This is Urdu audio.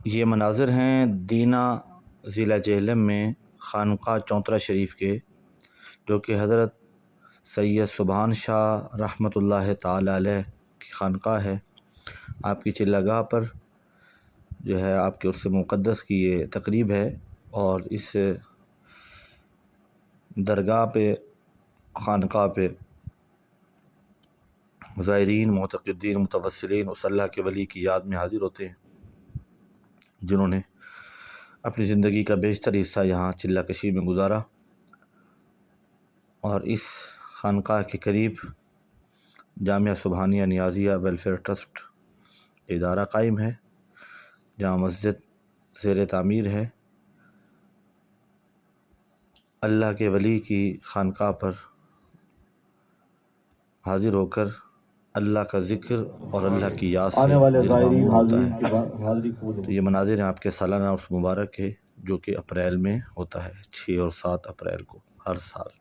یہ مناظر ہیں دینا ضلع جہلم میں خانقاہ چونترا شریف کے، جو کہ حضرت سید سبحان شاہ رحمۃ اللہ تعالی علیہ کی خانقاہ ہے۔ آپ کی چلہ گاہ پر جو ہے آپ کے عرس مقدس کی یہ تقریب ہے، اور اس درگاہ پہ، خانقاہ پہ زائرین، معتقدین، متوسلین اس اللہ کے ولی کی یاد میں حاضر ہوتے ہیں جنہوں نے اپنی زندگی کا بیشتر حصہ یہاں چلہ کشی میں گزارا۔ اور اس خانقاہ کے قریب جامعہ سبحانیہ نیازیہ ویلفیئر ٹرسٹ ادارہ قائم ہے، جہاں مسجد زیر تعمیر ہے۔ اللہ کے ولی کی خانقاہ پر حاضر ہو کر اللہ کا ذکر اور اللہ کی یاد سے دل معمور ہوتا ہے۔ تو یہ مناظر ہیں آپ کے سالانہ عرس مبارک ہے، جو کہ اپریل میں ہوتا ہے، 6 اور 7 اپریل کو ہر سال۔